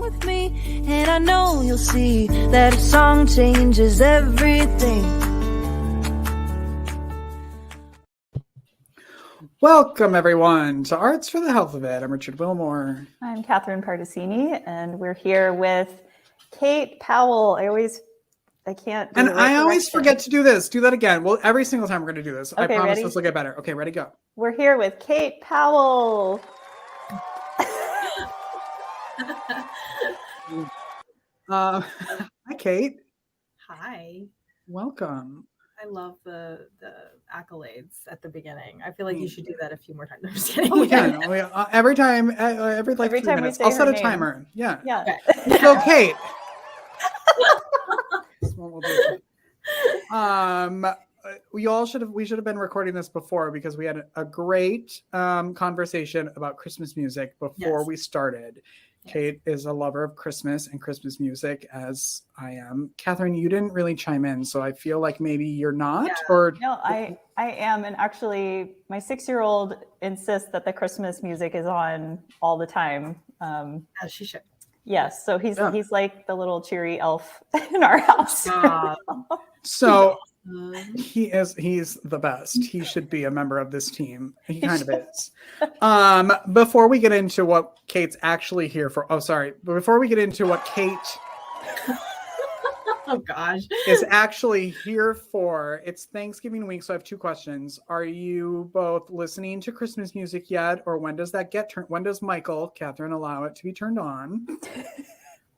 with me, and I know you'll see that a song changes everything. Welcome, everyone, to Arts for the Health of It. I'm Richard Wilmore. I'm Catherine Pardesini, and we're here with Kate Powell. I can't do And the right I always direction. forget to do this. Do that again. Well, every single time we're going to do this. I Okay, promise ready? this will get better. Okay, ready, go. We're here with Kate Powell. Hi, Kate. Hi. Welcome. I love the accolades at the beginning. I feel like you should do that a few more times. I'm just kidding. Oh, we can. Every time, every like Every 3 time we minutes. say I'll her set a name. timer. Yeah. Yeah. Okay. So, Kate. That's what we'll do. We should have been recording this before because we had a great conversation about Christmas music before we started. Yes. Kate is a lover of Christmas and Christmas music, as I am. Catherine, you didn't really chime in, so I feel like maybe you're not. Yeah. No, I am, and actually, my 6-year-old insists that the Christmas music is on all the time. As she should. Yes, so he's like the little cheery elf in our house. So he's the best. He should be a member of this team. He kind of is. Before we get into what Kate's actually here for, before we get into what Kate oh gosh is actually here for, it's Thanksgiving week, so I have 2 questions. Are you both listening to Christmas music yet, or when does that get turned? When does Michael, Catherine, allow it to be turned on?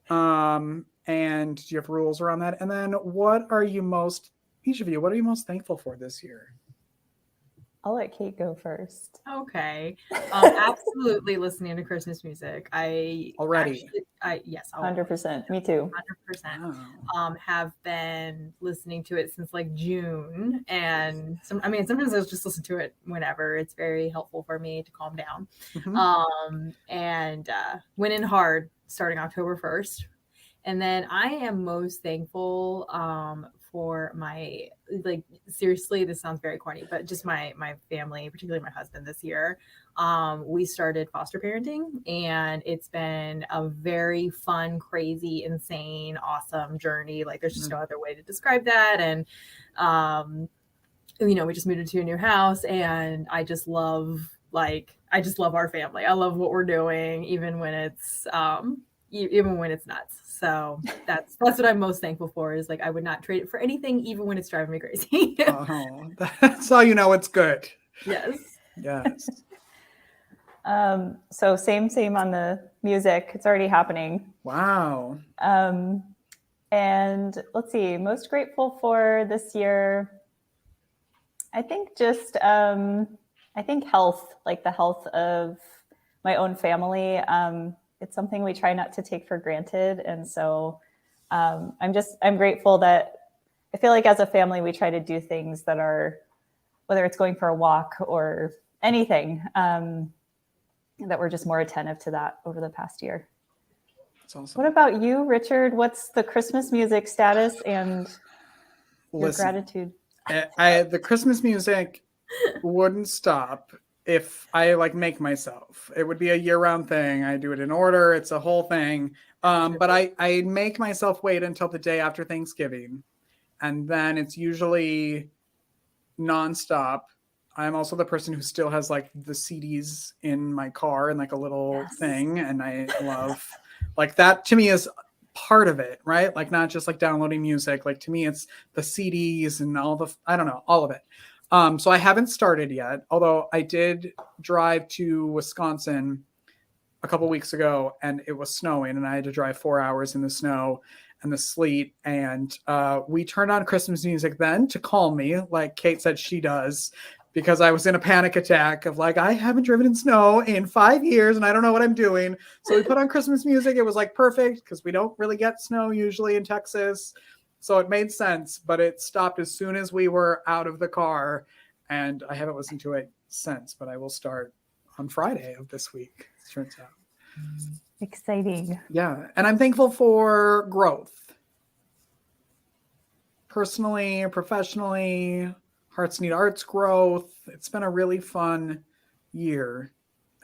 And do you have rules around that? And then each of you, what are you most thankful for this year? I'll let Kate go first. Okay. Absolutely listening to Christmas music. Yes. 100%. Me too. 100%. Wow. Have been listening to it since like June. And sometimes I'll just listen to it whenever. It's very helpful for me to calm down. Mm-hmm. And went in hard starting October 1st. And then I am most thankful for my, like, seriously, this sounds very corny, but just my family, particularly my husband this year. We started foster parenting, and it's been a very fun, crazy, insane, awesome journey. Like, there's just no other way to describe that. And, we just moved into a new house, and I just love our family. I love what we're doing, even when it's nuts. So that's what I'm most thankful for, is like, I would not trade it for anything, even when it's driving me crazy. That's how you know it's good. Yes. Yes. So same on the music. It's already happening. Wow. And let's see, most grateful for this year, I think just health, like the health of my own family. It's something we try not to take for granted. And so I'm grateful that I feel like as a family, we try to do things that are, whether it's going for a walk or anything, that we're just more attentive to that over the past year. That's awesome. What about you, Richard? What's the Christmas music status and your gratitude? The Christmas music wouldn't stop if I make myself. It would be a year-round thing. I do it in order. It's a whole thing. But I make myself wait until the day after Thanksgiving. And then it's usually nonstop. I'm also the person who still has the CDs in my car and a little thing. And I love that. To me is part of it, right? Not just downloading music. To me, it's the CDs and all of it. So I haven't started yet, although I did drive to Wisconsin a couple weeks ago, and it was snowing, and I had to drive 4 hours in the snow and the sleet. And we turned on Christmas music then to calm me, like Kate said she does, because I was in a panic attack of I haven't driven in snow in 5 years and I don't know what I'm doing. So we put on Christmas music. It was perfect because we don't really get snow usually in Texas. So it made sense, but it stopped as soon as we were out of the car, and I haven't listened to it since, but I will start on Friday of this week, it turns out. Exciting. Yeah, and I'm thankful for growth. Personally, professionally, Hearts Need Arts growth. It's been a really fun year,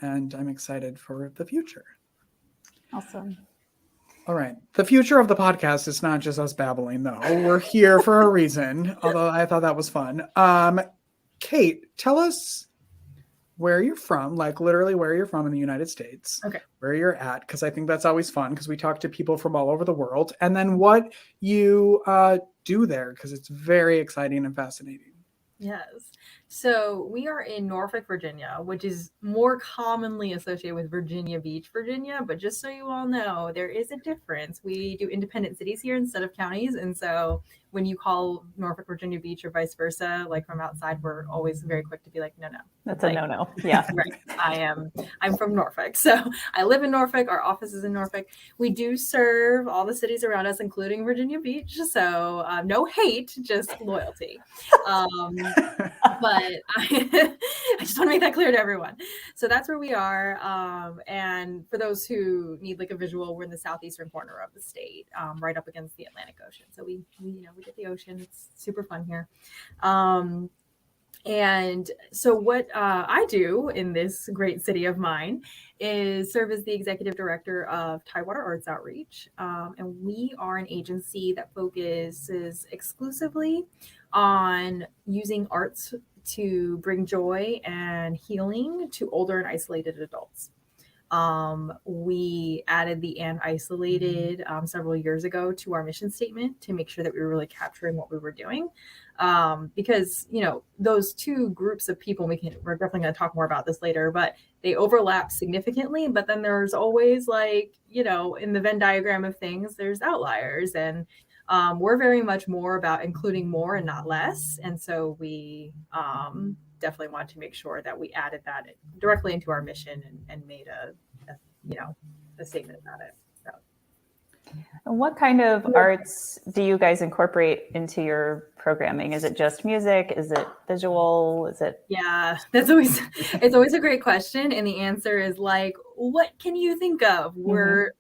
and I'm excited for the future. Awesome. All right. The future of the podcast is not just us babbling, though. We're here for a reason, although I thought that was fun. Kate, tell us where you're from, like literally where you're from in the United States. Okay. Where you're at, because I think that's always fun because we talk to people from all over the world. And then what you do there, because it's very exciting and fascinating. Yes. So we are in Norfolk, Virginia, which is more commonly associated with Virginia Beach, Virginia. But just so you all know, there is a difference. We do independent cities here instead of counties. And so when you call Norfolk, Virginia Beach or vice versa, like from outside, we're always very quick to be like, no. That's like, a no. Yeah. Right. I'm from Norfolk. So I live in Norfolk. Our office is in Norfolk. We do serve all the cities around us, including Virginia Beach. So no hate, just loyalty. But I just want to make that clear to everyone. So that's where we are. And for those who need like a visual, we're in the southeastern corner of the state, right up against the Atlantic Ocean. So we get the ocean. It's super fun here. And so what I do in this great city of mine is serve as the executive director of Tidewater Arts Outreach. And we are an agency that focuses exclusively on using arts to bring joy and healing to older and isolated adults. We added the and isolated several years ago to our mission statement to make sure that we were really capturing what we were doing. Because, those two groups of people, we're definitely going to talk more about this later, but they overlap significantly. But then there's always in the Venn diagram of things, there's outliers. And we're very much more about including more and not less. And so we definitely wanted to make sure that we added that directly into our mission and made a statement about it. So. And what kind of arts do you guys incorporate into your programming? Is it just music? Is it visual? Is it? Yeah, it's always a great question. And the answer is what can you think of? We're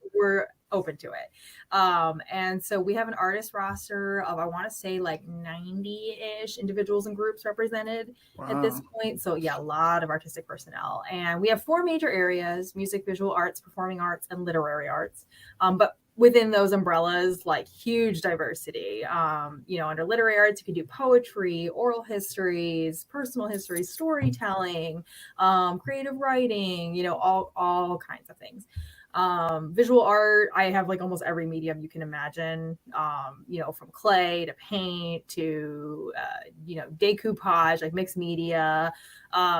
open to it. And so we have an artist roster of, I want to say 90-ish individuals and groups represented at this point. So yeah, a lot of artistic personnel. And we have 4 major areas: music, visual arts, performing arts, and literary arts. But within those umbrellas, huge diversity. Under literary arts, you can do poetry, oral histories, personal histories, storytelling, creative writing, all kinds of things. Visual art, I have almost every medium you can imagine, from clay to paint to, decoupage, mixed media,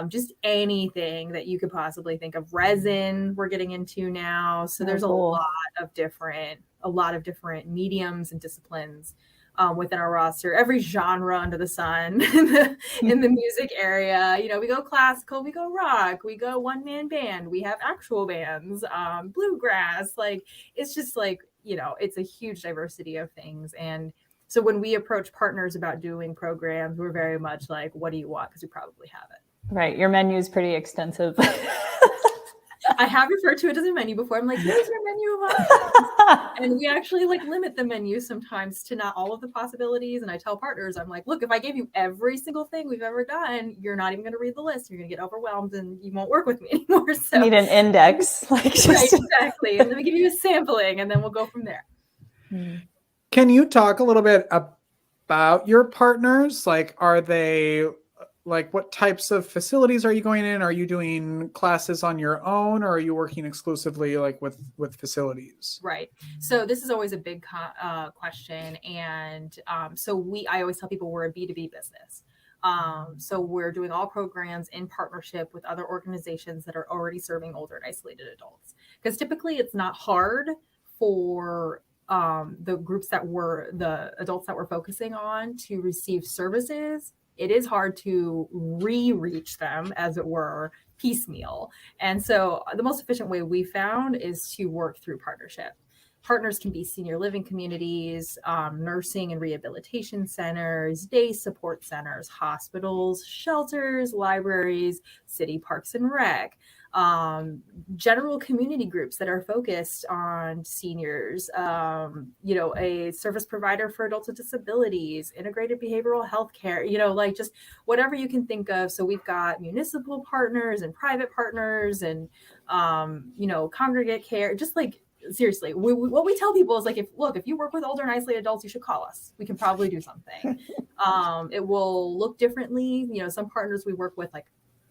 just anything that you could possibly think of. Resin, we're getting into now. So there's a lot of different mediums and disciplines within our roster, every genre under the sun in the music area. We go classical, we go rock, we go one-man band, we have actual bands, bluegrass. It's just it's a huge diversity of things. And so when we approach partners about doing programs, we're very much what do you want? Because we probably have it. Right. Your menu is pretty extensive. I have referred to it as a menu before. I'm here's your menu of options. And we actually limit the menu sometimes to not all of the possibilities. And I tell partners, I'm look, if I gave you every single thing we've ever done, you're not even going to read the list. You're going to get overwhelmed and you won't work with me anymore. So need an index. Right, exactly. And let me give you a sampling and then we'll go from there. Can you talk a little bit about your partners? Are they what types of facilities are you going in? Are you doing classes on your own, or are you working exclusively with facilities? Right. So this is always a big question. And I always tell people we're a B2B business. So we're doing all programs in partnership with other organizations that are already serving older and isolated adults. Because typically it's not hard for the adults that we're focusing on to receive services. It is hard to reach them, as it were, piecemeal. And so the most efficient way we found is to work through partnership. Partners can be senior living communities, nursing and rehabilitation centers, day support centers, hospitals, shelters, libraries, city parks and rec, general community groups that are focused on seniors, a service provider for adults with disabilities, integrated behavioral health care, just whatever you can think of. So we've got municipal partners and private partners and, congregate care, just seriously, what we tell people is like, if you work with older and isolated adults, you should call us. We can probably do something. It will look differently. Some partners we work with like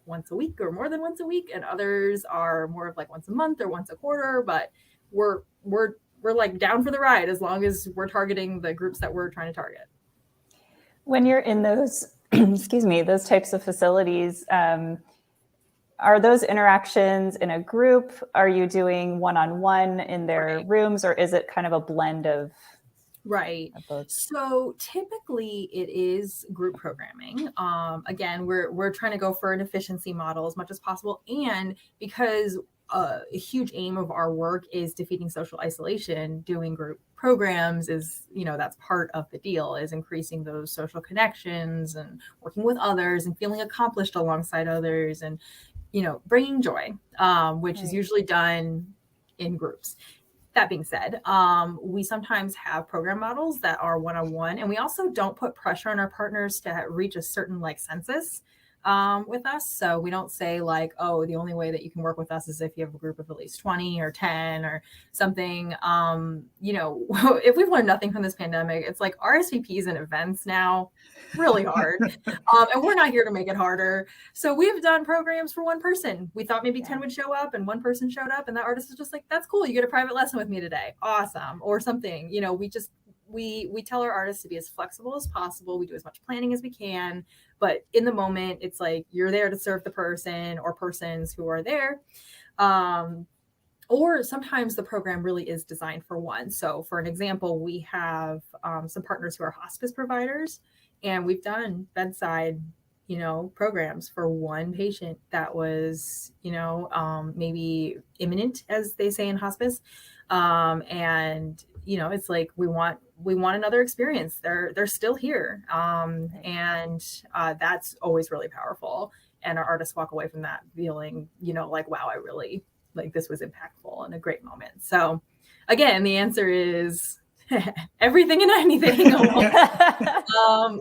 once a week or more than once a week, and others are more of like once a month or once a quarter. But we're like down for the ride as long as we're targeting the groups that we're trying to target. When you're in those, excuse me, those types of facilities, are those interactions in a group? Are you doing one-on-one in their rooms, or is it kind of a blend of? Right. So typically it is group programming. Again, we're trying to go for an efficiency model as much as possible. And because a huge aim of our work is defeating social isolation, doing group programs is, that's part of the deal, is increasing those social connections and working with others and feeling accomplished alongside others and, bringing joy, which is usually done in groups. That being said, we sometimes have program models that are one-on-one, and we also don't put pressure on our partners to reach a certain census with us. So we don't say like, oh, the only way that you can work with us is if you have a group of at least 20 or 10 or something. If we've learned nothing from this pandemic, it's like RSVPs and events now really hard. And we're not here to make it harder. So we've done programs for one person. We thought maybe 10 would show up, and one person showed up, and that artist is just like, that's cool. You get a private lesson with me today. Awesome. Or something, we tell our artists to be as flexible as possible. We do as much planning as we can, but in the moment, it's like you're there to serve the person or persons who are there. Or sometimes the program really is designed for one. So for an example, we have some partners who are hospice providers, and we've done bedside, programs for one patient that was, maybe imminent, as they say in hospice. And it's like we want another experience. They're still here, and that's always really powerful. And our artists walk away from that feeling, like, wow, I really this was impactful and a great moment. So, again, the answer is everything and anything.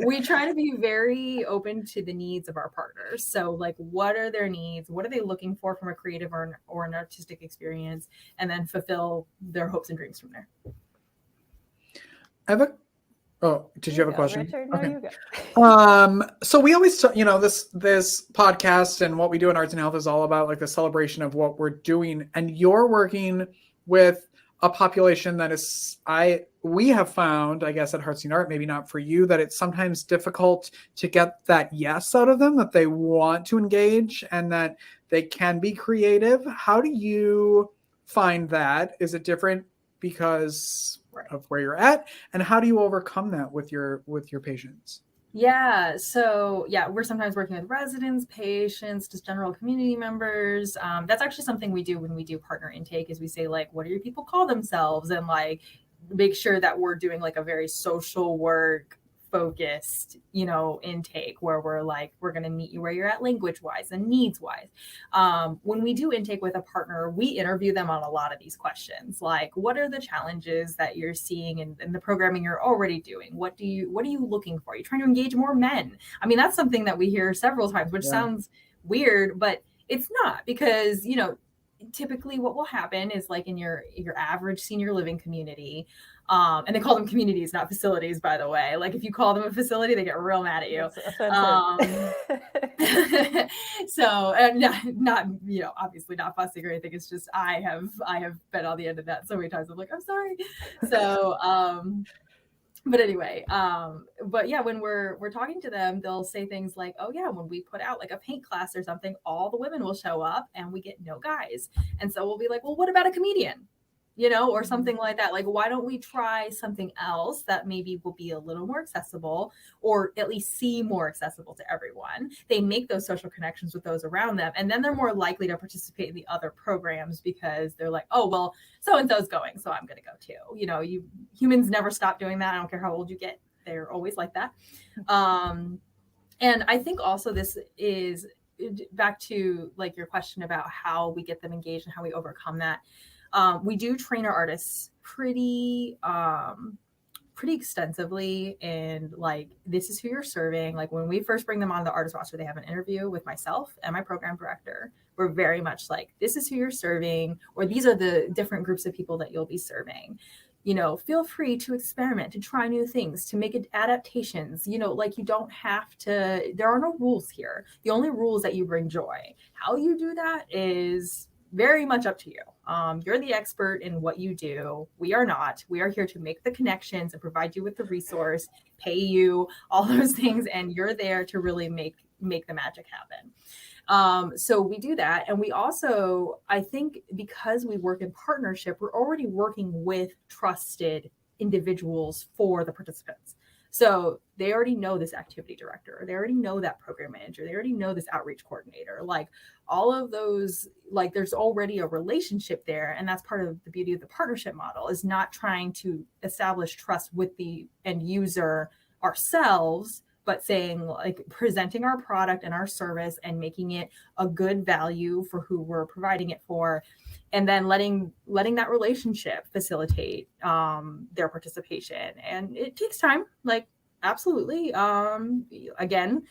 We try to be very open to the needs of our partners. So what are their needs? What are they looking for from a creative or an artistic experience? And then fulfill their hopes and dreams from there. Did you have a question? Richard? No, okay. you go. So we always, this podcast and what we do in Arts and Health is all about the celebration of what we're doing. And you're working with a population that we have found, I guess, at Heart Scene Art, maybe not for you, that it's sometimes difficult to get that yes out of them, that they want to engage and that they can be creative. How do you find that? Is it different because of where you're at? And how do you overcome that with your patients? Yeah. So we're sometimes working with residents, patients, just general community members. That's actually something we do when we do partner intake, is we say what do your people call themselves? And make sure that we're doing a very social work focused, intake where we're going to meet you where you're at language wise and needs wise. When we do intake with a partner, we interview them on a lot of these questions. What are the challenges that you're seeing in the programming you're already doing? What are you looking for? Are you trying to engage more men? I mean, that's something that we hear several times, which sounds weird, but it's not, because, typically what will happen is in your average senior living community, and they call them communities, not facilities, by the way. If you call them a facility, they get real mad at you. So, and not obviously not fussing or anything. It's just I have been on the end of that so many times. I'm I'm sorry. So, but anyway, but when we're talking to them, they'll say things like, oh yeah, when we put out a paint class or something, all the women will show up and we get no guys. And so we'll be like, well, what about a comedian? Or something like that. Why don't we try something else that maybe will be a little more accessible, or at least seem more accessible to everyone? They make those social connections with those around them, and then they're more likely to participate in the other programs because they're like, oh, well, so-and-so's going, so I'm going to go too. Humans never stop doing that. I don't care how old you get. They're always like that. And I think also this is back to your question about how we get them engaged and how we overcome that. We do train our artists pretty extensively, and this is who you're serving. When we first bring them on the artist roster, they have an interview with myself and my program director. we're very much like, this is who you're serving, or these are the different groups of people that you'll be serving. You know, feel free to experiment, to try new things, to make adaptations. You know, like, you don't have to, there are no rules here. The only rule is that you bring joy. How you do that is very much up to you. You're the expert in what you do. We are not. We are here to make the connections and provide you with the resource, pay you, all those things, and you're there to really make the magic happen. So we do that. And we also, I think, because we work in partnership, we're already working with trusted individuals for the participants. So they already know this activity director, they already know that program manager, they already know this outreach coordinator, like all of those, like there's already a relationship there. And that's part of the beauty of the partnership model, is not trying to establish trust with the end user ourselves, but saying, like, presenting our product and our service and making it a good value for who we're providing it for, and then letting that relationship facilitate their participation. And it takes time, like, absolutely. Again,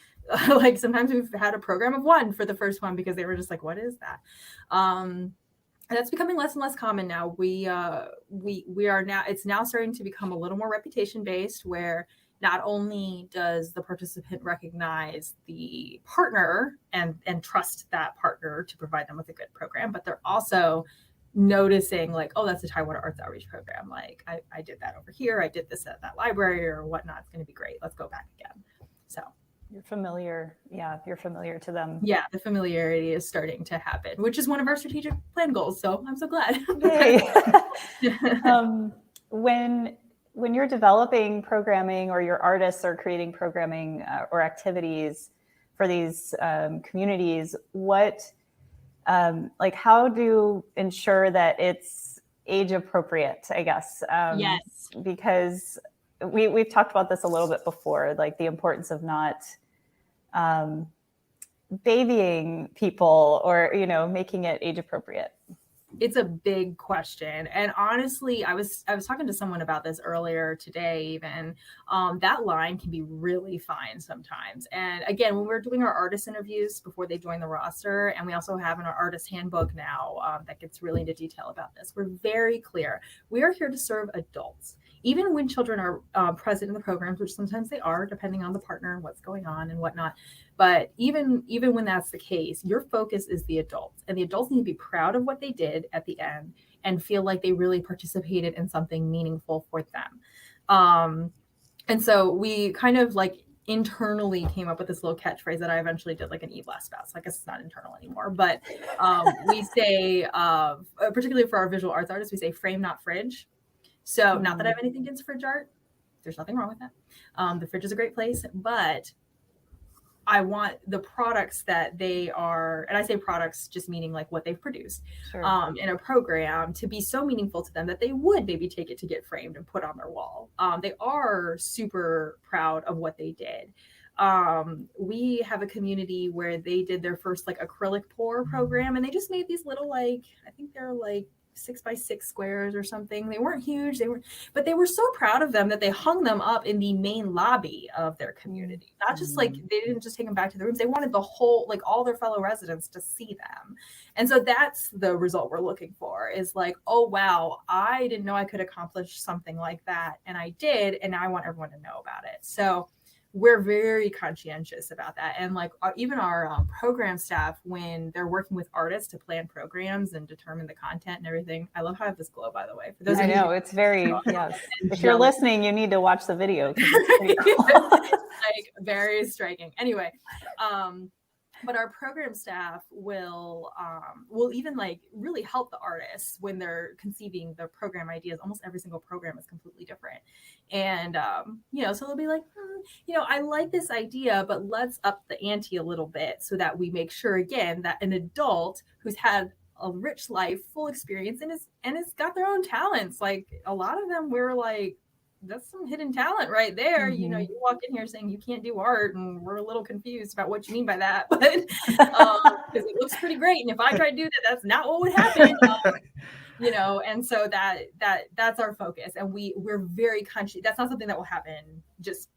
like, sometimes we've had a program of one for the first one because they were just like, what is that? And that's becoming less and less common now. We are now, it's now starting to become a little more reputation based, where not only does the participant recognize the partner and trust that partner to provide them with a good program, but they're also noticing, like, oh, that's the Tidewater Arts Outreach Program. Like, I did that over here. I did this at that library or whatnot. It's going to be great. Let's go back again. So You're familiar. Yeah, you're familiar to them. yeah, the familiarity is starting to happen, which is one of our strategic plan goals. So I'm so glad. When you're developing programming, or your artists are creating programming or activities for these communities, what, like, how do you ensure that it's age appropriate, I guess? Yes. Because we've talked about this a little bit before, like the importance of not babying people, or, you know, making it age appropriate. It's a big question. And honestly, I was talking to someone about this earlier today, even. That line can be really fine sometimes. And again, when we're doing our artist interviews before they join the roster, and we also have in our artist handbook now that gets really into detail about this, we're very clear. We are here to serve adults. Even when children are present in the programs, which sometimes they are, depending on the partner and what's going on and whatnot. But even when that's the case, your focus is the adults, and the adults need to be proud of what they did at the end and feel like they really participated in something meaningful for them. And so we kind of, like, internally came up with this little catchphrase that I eventually did, like, an e-blast about. So I guess it's not internal anymore, but we say, particularly for our visual arts artists, we say frame, not fridge. So not that I have anything against fridge art. There's nothing wrong with that. The fridge is a great place, but I want the products that they are, and I say products just meaning like what they've produced, Sure. In a program, to be so meaningful to them that they would maybe take it to get framed and put on their wall. They are super proud of what they did. We have a community where they did their first, like, acrylic pour program, and they just made these little, like, I think they're like 6x6 squares or something. They weren't huge, but they were so proud of them that they hung them up in the main lobby of their community. Not just like, they didn't just take them back to the rooms, they wanted the whole, like, all their fellow residents to see them. And so that's the result we're looking for, is like, oh wow, I didn't know I could accomplish something like that, and I did, and now I want everyone to know about it. So we're very conscientious about that. And like, even our program staff, when they're working with artists to plan programs and determine the content and everything. I love how I have this glow, by the way. For those I of know, you, it's very, yes. If you're listening, you need to watch the video, 'cause it's pretty cool. like, very striking. Anyway, but our program staff will even, like, really help the artists when they're conceiving the program ideas. Almost every single program is completely different. And, so they'll be like, I like this idea, but let's up the ante a little bit so that we make sure, again, that an adult who's had a rich life, full experience, and has got their own talents. Like, a lot of them, we're like, that's some hidden talent right there. Mm-hmm. You walk in here saying you can't do art, and we're a little confused about what you mean by that, but because it looks pretty great, and if I try to do that, that's not what would happen. And so that's our focus, and we're very conscious. That's not something that will happen just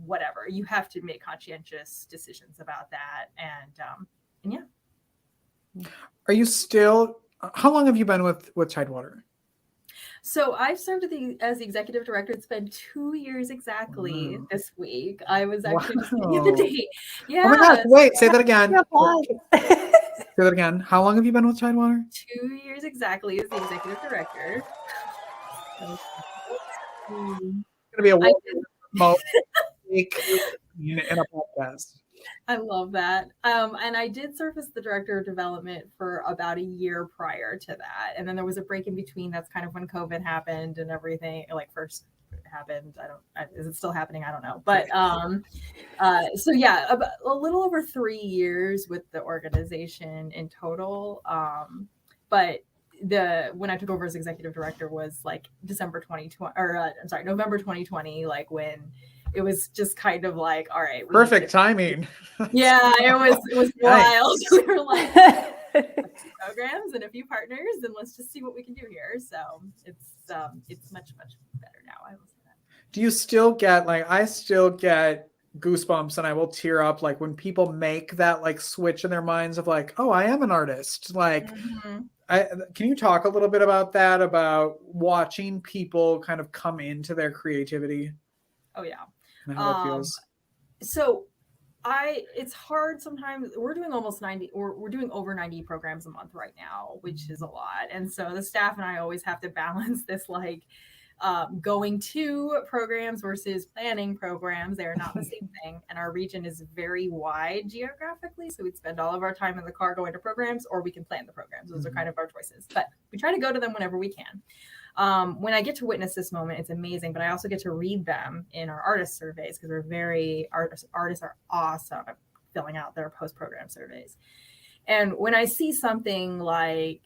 whatever. You have to make conscientious decisions about that, and yeah. Are you still? How long have you been with Tidewater? So I've served as the executive director. It's been 2 years exactly this week. I was actually just looking at the Wow. date. Yeah. Oh my gosh! Wait, say that again. Yeah, applause. Say that again. How long have you been with Tidewater? 2 years exactly as the executive director. It's gonna be a I week in a podcast. I love that. And I did serve as the director of development for about a year prior to that. And then there was a break in between. That's kind of when COVID happened and everything like first happened. Is it still happening? I don't know. But so yeah, about a little over 3 years with the organization in total. But when I took over as executive director was like December 2020, or I'm sorry, November 2020, like when it was just kind of like, all right, Perfect timing. Yeah, it was wild. We were like programs and a few partners, and let's just see what we can do here. So it's much better now. I will say that. Do you still get I still get goosebumps and I will tear up like when people make that like switch in their minds of like, oh, I am an artist. Like, can you talk a little bit about that? About watching people kind of come into their creativity? Oh yeah. And how that feels. So it's hard sometimes. We're doing almost 90 or we're doing over 90 programs a month right now, which is a lot. And so the staff and I always have to balance this like going to programs versus planning programs. They are not the same thing. And our region is very wide geographically. So we'd spend all of our time in the car going to programs, or we can plan the programs. Those are kind of our choices. But we try to go to them whenever we can. When I get to witness this moment, it's amazing, but I also get to read them in our artist surveys because artists are awesome at filling out their post-program surveys. And when I see something like,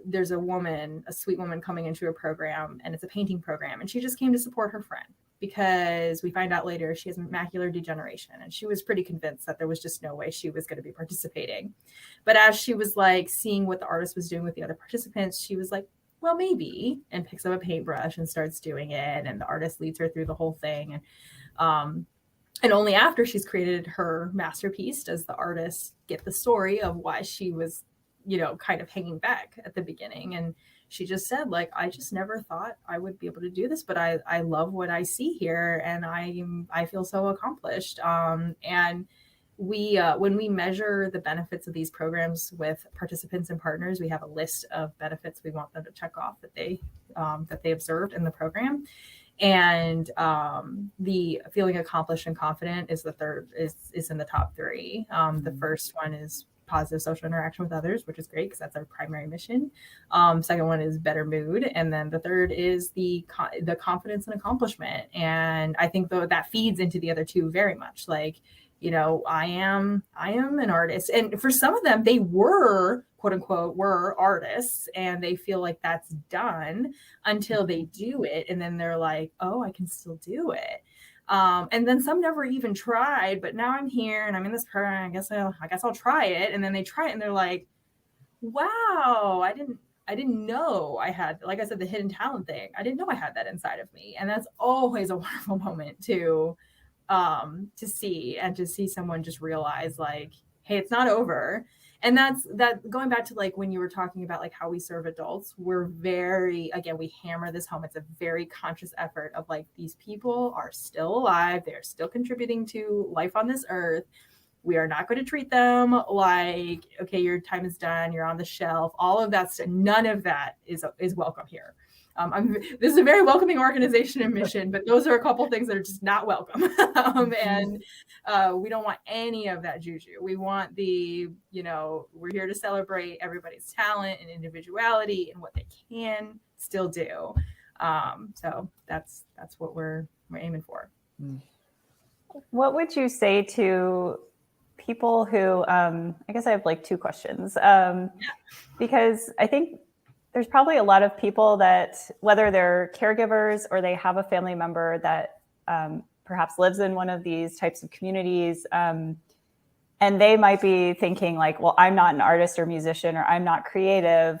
there's a sweet woman coming into a program, and it's a painting program, and she just came to support her friend because we find out later she has macular degeneration, and she was pretty convinced that there was just no way she was going to be participating. But as she was like seeing what the artist was doing with the other participants, she was like, well, maybe, and picks up a paintbrush and starts doing it. And the artist leads her through the whole thing. And only after she's created her masterpiece does the artist get the story of why she was, kind of hanging back at the beginning. And she just said, like, I just never thought I would be able to do this, but I love what I see here. And I feel so accomplished. And when we measure the benefits of these programs with participants and partners, we have a list of benefits we want them to check off that they observed in the program. And the feeling accomplished and confident is the third, is in the top three. The first one is positive social interaction with others, which is great because that's our primary mission. Second one is better mood, and then the third is the confidence and accomplishment. And I think though that feeds into the other two very much. Like, I am an artist, and for some of them, they were quote unquote were artists, and they feel like that's done until they do it, and then they're like, oh, I can still do it. And then some never even tried, but now I'm here and I'm in this program. I guess I'll try it. And then they try it and they're like, wow, I didn't know I had, like I said, the hidden talent thing. I didn't know I had that inside of me. And that's always a wonderful moment to see someone just realize like, hey, it's not over. And that's going back to like when you were talking about like how we serve adults, we hammer this home. It's a very conscious effort of like, these people are still alive. They're still contributing to life on this earth. We are not going to treat them like, okay, your time is done, you're on the shelf. All of that, none of that is welcome here. This is a very welcoming organization and mission, but those are a couple of things that are just not welcome. And we don't want any of that juju. We want we're here to celebrate everybody's talent and individuality and what they can still do. So that's what we're aiming for. What would you say to people who, I guess I have like two questions, because I think there's probably a lot of people that, whether they're caregivers or they have a family member that perhaps lives in one of these types of communities, and they might be thinking like, well, I'm not an artist or musician, or I'm not creative.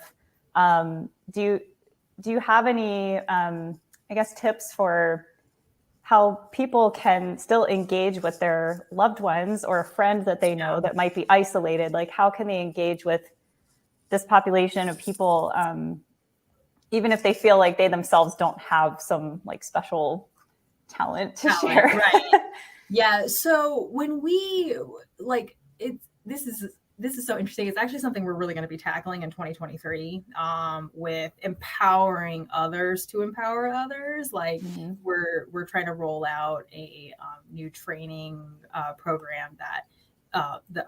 Do you have any, I guess, tips for how people can still engage with their loved ones or a friend that they know that might be isolated. Like, how can they engage with this population of people, even if they feel like they themselves don't have some like special talent to share? Right. Yeah. So when we like it, this is so interesting. It's actually something we're really going to be tackling in 2023, with empowering others to empower others. Like we're trying to roll out a new training program that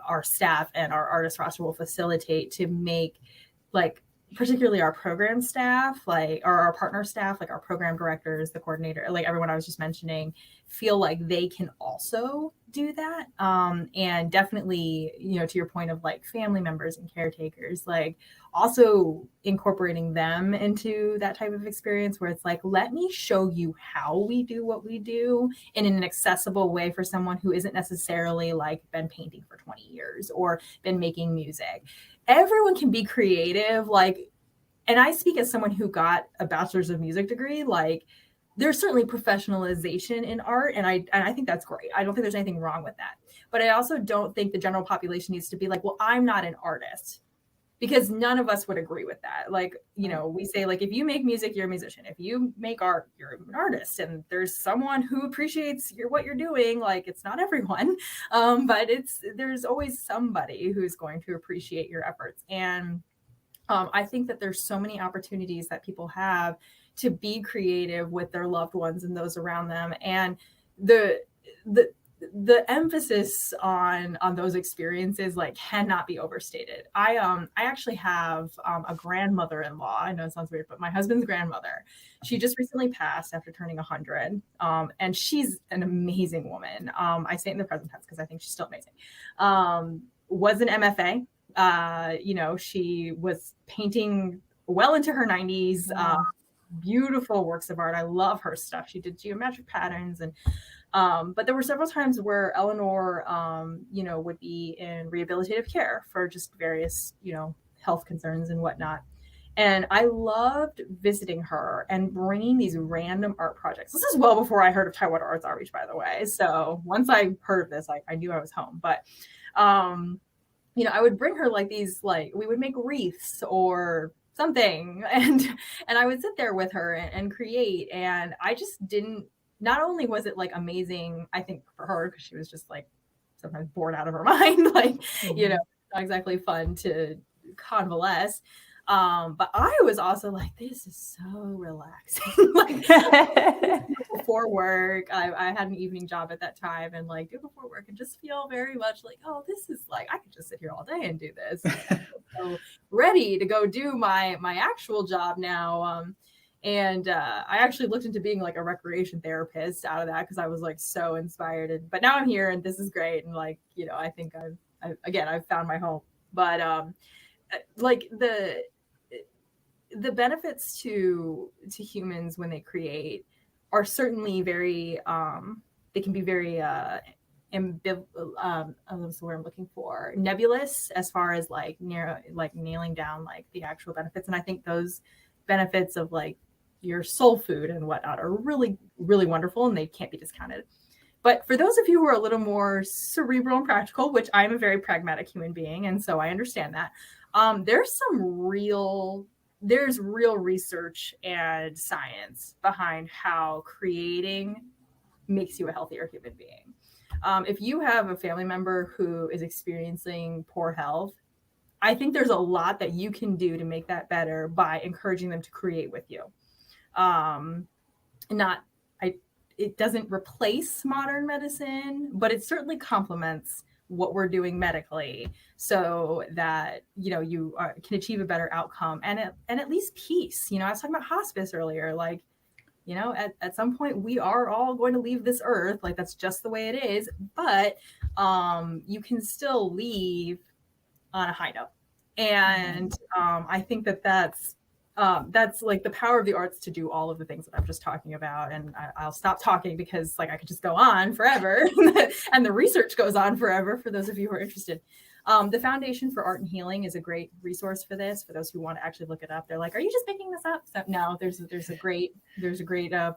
our staff and our artist roster will facilitate to make, like, particularly our program staff, like, or our partner staff, like our program directors, the coordinator, like everyone I was just mentioning, feel like they can also do that. And definitely, to your point of like family members and caretakers, like also incorporating them into that type of experience where it's like, let me show you how we do what we do in an accessible way for someone who isn't necessarily like been painting for 20 years or been making music. Everyone can be creative, like, and I speak as someone who got a bachelor's of music degree. Like, there's certainly professionalization in art, and I think that's great. I don't think there's anything wrong with that. But I also don't think the general population needs to be like, well, I'm not an artist, because none of us would agree with that. Like, we say, like, if you make music, you're a musician. If you make art, you're an artist. And there's someone who appreciates what you're doing. Like, it's not everyone, but there's always somebody who's going to appreciate your efforts. And I think that there's so many opportunities that people have to be creative with their loved ones and those around them. And the emphasis on those experiences like cannot be overstated. I actually have a grandmother-in-law. I know it sounds weird, but my husband's grandmother, she just recently passed after turning 100. And she's an amazing woman. I say it in the present tense because I think she's still amazing. Was an MFA. She was painting well into her 90s. Beautiful works of art. I love her stuff. She did geometric patterns, and but there were several times where Eleanor would be in rehabilitative care for just various health concerns and whatnot. And I loved visiting her and bringing these random art projects. This is well before I heard of Tidewater Arts Outreach, by the way. So once I heard of this, I knew I was home. But I would bring her like these, like, we would make wreaths or something, and I would sit there with her and create. And I just didn't, not only was it like amazing, I think, for her, because she was just like sometimes bored out of her mind, like, not exactly fun to convalesce. But I was also like, this is so relaxing. Like, before work, I had an evening job at that time, and like do before work and just feel very much like, oh, this is like, I could just sit here all day and do this. So ready to go do my actual job now. And I actually looked into being like a recreation therapist out of that, because I was like so inspired. But now I'm here, and this is great. And like, I think I've found my home. But like the benefits to humans when they create are certainly very they can be very what's the word I'm looking for, nebulous, as far as like nailing down like the actual benefits. And I think those benefits of like your soul food and whatnot are really, really wonderful, and they can't be discounted. But for those of you who are a little more cerebral and practical, which I'm a very pragmatic human being, and so I understand that, there's real research and science behind how creating makes you a healthier human being. If you have a family member who is experiencing poor health, I think there's a lot that you can do to make that better by encouraging them to create with you. It doesn't replace modern medicine, but it certainly complements what we're doing medically, so that you can achieve a better outcome and at least peace. I was talking about hospice earlier. Like, at some point we are all going to leave this earth. Like, that's just the way it is. But you can still leave on a high note, and I think that's like the power of the arts to do all of the things that I'm just talking about. And I'll stop talking, because like I could just go on forever and the research goes on forever for those of you who are interested. The Foundation for Art and Healing is a great resource for this. For those who want to actually look it up, they're like, "Are you just making this up?" So no, there's a great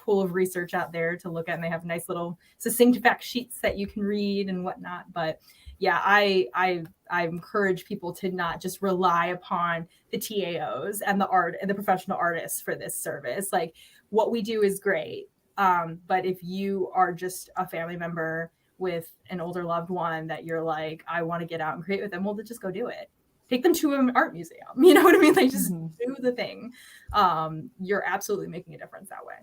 pool of research out there to look at, and they have nice little succinct fact sheets that you can read and whatnot. But yeah, I encourage people to not just rely upon the TAOs and the art and the professional artists for this service. Like, what we do is great, but if you are just a family member with an older loved one that you're like, I want to get out and create with them, well, then just go do it. Take them to an art museum. You know what I mean? Like, just do the thing. You're absolutely making a difference that way.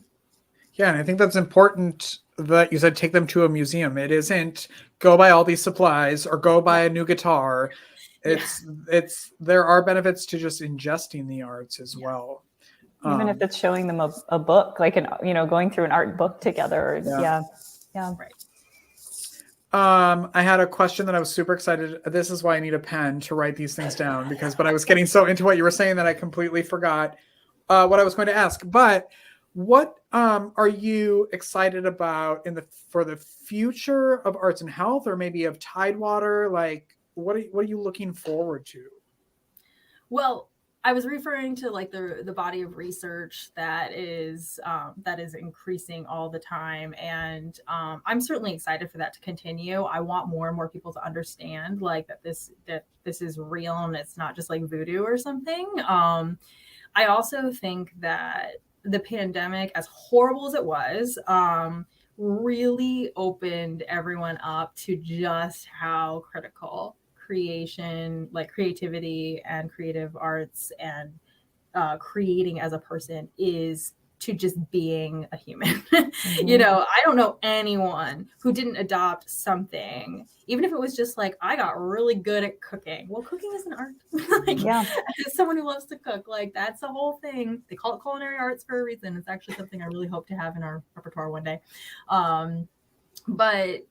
Yeah, and I think that's important that you said take them to a museum. It isn't go buy all these supplies or go buy a new guitar. It's there are benefits to just ingesting the arts as well. Even if it's showing them a book, like going through an art book together. Yeah. Right. I had a question that I was super excited. This is why I need a pen to write these things down but I was getting so into what you were saying that I completely forgot what I was going to ask. But what are you excited about for the future of arts and health, or maybe of Tidewater? Like, what are you looking forward to? Well, I was referring to like the body of research that is increasing all the time, and I'm certainly excited for that to continue. I want more and more people to understand like that this is real and it's not just like voodoo or something. I also think that the pandemic, as horrible as it was, really opened everyone up to just how critical creativity and creative arts and creating as a person is to just being a human. I don't know anyone who didn't adopt something, even if it was just like, I got really good at cooking. Well, cooking is an art. As someone who loves to cook, like that's the whole thing. They call it culinary arts for a reason. It's actually something I really hope to have in our repertoire one day. But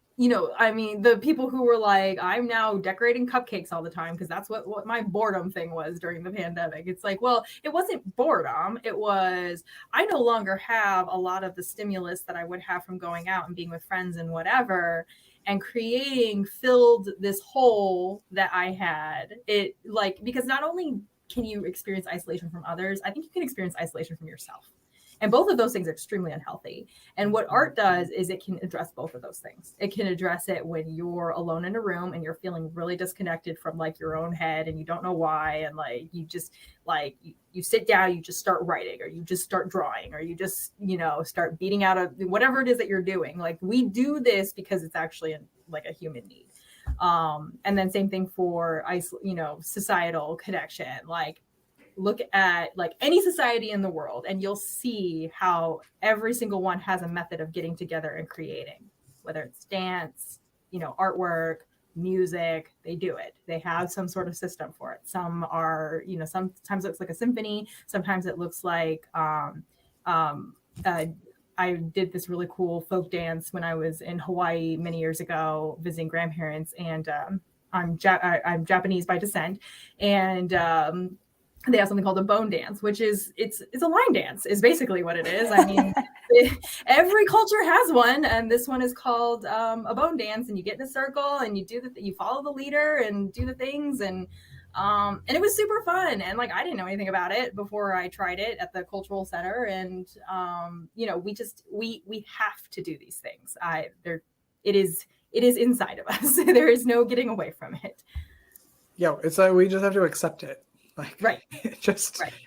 the people who were like, I'm now decorating cupcakes all the time because that's what my boredom thing was during the pandemic. It's like, well, it wasn't boredom. It was, I no longer have a lot of the stimulus that I would have from going out and being with friends and whatever, and creating filled this hole that I had. It because not only can you experience isolation from others, I think you can experience isolation from yourself. And both of those things are extremely unhealthy. And what art does is it can address both of those things. It can address it when you're alone in a room and you're feeling really disconnected from like your own head and you don't know why. And like, you just like, you sit down, you just start writing, or you just start drawing, or you just, start beating out of whatever it is that you're doing. Like, we do this because it's actually like a human need. And then same thing for societal connection. Like, look at like any society in the world and you'll see how every single one has a method of getting together and creating, whether it's dance, artwork, music. They do it. They have some sort of system for it. Some are, sometimes it looks like a symphony. Sometimes it looks like I did this really cool folk dance when I was in Hawaii many years ago visiting grandparents, and I'm Japanese by descent, and they have something called a bone dance, which is it's a line dance is basically what it is. I mean, every culture has one, and this one is called a bone dance, and you get in a circle and you do you follow the leader and do the things, and it was super fun. And like, I didn't know anything about it before I tried it at the cultural center, and we have to do these things. It is inside of us. There is no getting away from it. Yeah, it's like we just have to accept it. Like,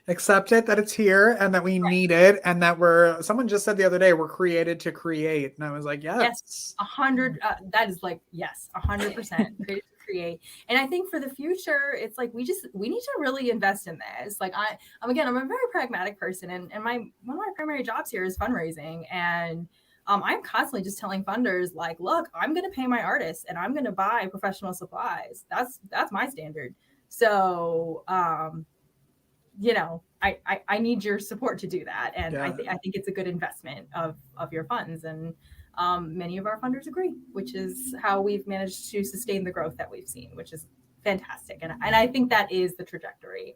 accept it, that it's here and that we need it, and that someone just said the other day, we're created to create. And I was like, yes 100. That is like, yes, 100% created to create. And I think for the future, it's like, we need to really invest in this. Like I'm a very pragmatic person, and one of my primary jobs here is fundraising. And I'm constantly just telling funders, like, look, I'm going to pay my artists and I'm going to buy professional supplies. That's my standard. So, I need your support to do that. And I think it's a good investment of your funds. And many of our funders agree, which is how we've managed to sustain the growth that we've seen, which is fantastic. And I think that is the trajectory.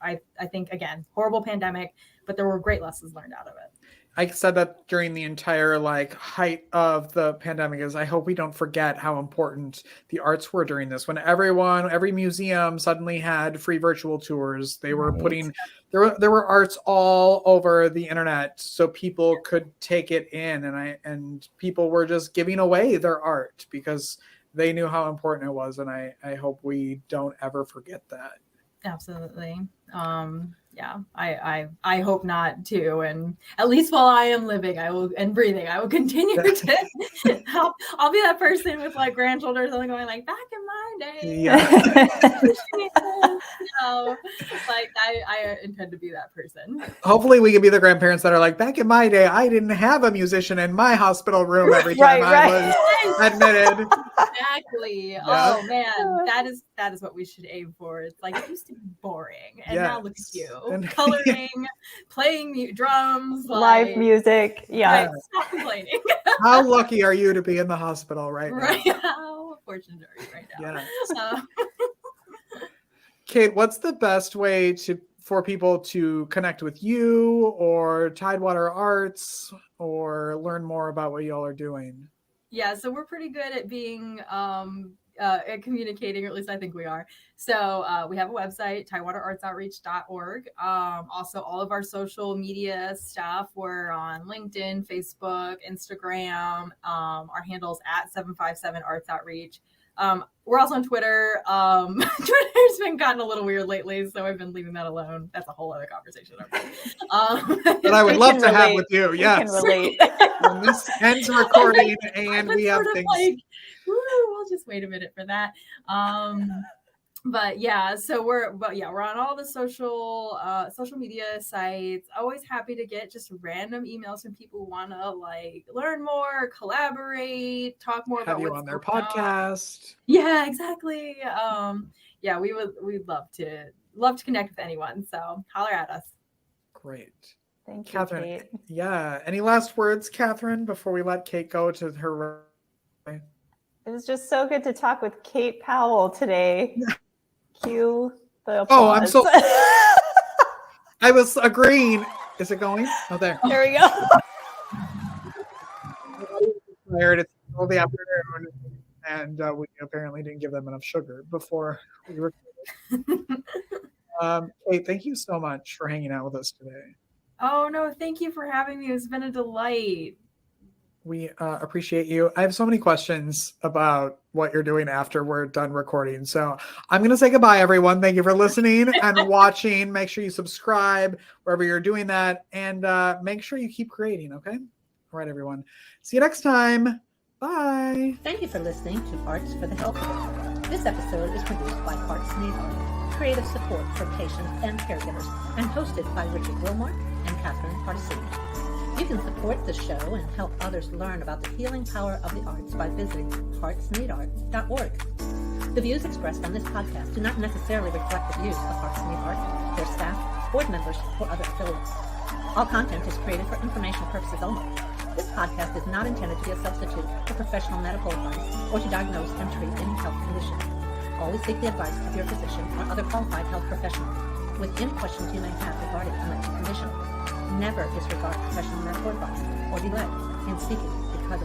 I think, again, horrible pandemic, but there were great lessons learned out of it. I said that during the entire like height of the pandemic is I hope we don't forget how important the arts were during this. When every museum suddenly had free virtual tours, they were putting there were arts all over the internet so people could take it in, and people were just giving away their art because they knew how important it was, and I hope we don't ever forget that. Absolutely. Yeah, I hope not too. And at least while I am living, and breathing, I will continue to I'll be that person with like grandchildren or something going like, back in my day. Yeah. Like I intend to be that person. Hopefully we can be the grandparents that are like, back in my day, I didn't have a musician in my hospital room every time I was admitted. Exactly. Yeah. Oh man, that is what we should aim for. It's like, it used to be boring, and now look at you, and coloring, playing drums, live music. Yeah, right, stop complaining. How lucky are you to be in the hospital right now? Right. How fortunate are you right now? Yeah. Kate, what's the best way for people to connect with you or Tidewater Arts or learn more about what y'all are doing? Yeah, so we're pretty good at being at communicating, or at least I think we are. So we have a website, tidewaterartsoutreach.org. Also, all of our social media stuff, we're on LinkedIn, Facebook, Instagram. Our handle's at 757 Arts Outreach. We're also on Twitter. Twitter's been gotten a little weird lately, so I've been leaving that alone. That's a whole other conversation. But I would love to have with you. Yeah, yes. can relate. When this ends recording and we have things. Like, we'll just wait a minute for that. But yeah, so we're on all the social media sites. Always happy to get just random emails from people who want to like learn more, collaborate, talk more about what's on their podcast. Yeah, exactly. Yeah, we'd love to connect with anyone. So holler at us. Great. Thank you, Catherine. Kate. Yeah. Any last words, Catherine, before we let Kate go to her? It was just so good to talk with Kate Powell today. Cue the applause. Oh, I'm so. I was agreeing. Is it going? Oh, there. There we go. Tired. It's all the afternoon, and we apparently didn't give them enough sugar before we recorded. Kate, thank you so much for hanging out with us today. Oh no, thank you for having me. It's been a delight. We appreciate you. I have so many questions about what you're doing after we're done recording. So I'm going to say goodbye, everyone. Thank you for listening and watching. Make sure you subscribe wherever you're doing that. And make sure you keep creating, okay? All right, everyone. See you next time. Bye. Thank you for listening to Arts for the Health of It. This episode is produced by Hearts Need Art, creative support for patients and caregivers, and hosted by Richard Wilmore and Catherine Particini. You can support the show and help others learn about the healing power of the arts by visiting heartsneedart.org. The views expressed on this podcast do not necessarily reflect the views of Hearts Need Art, their staff, board members, or other affiliates. All content is created for informational purposes only. This podcast is not intended to be a substitute for professional medical advice or to diagnose and treat any health condition. Always seek the advice of your physician or other qualified health professional with any questions you may have regarding a medical condition. Never disregard professional medical advice or delay in seeking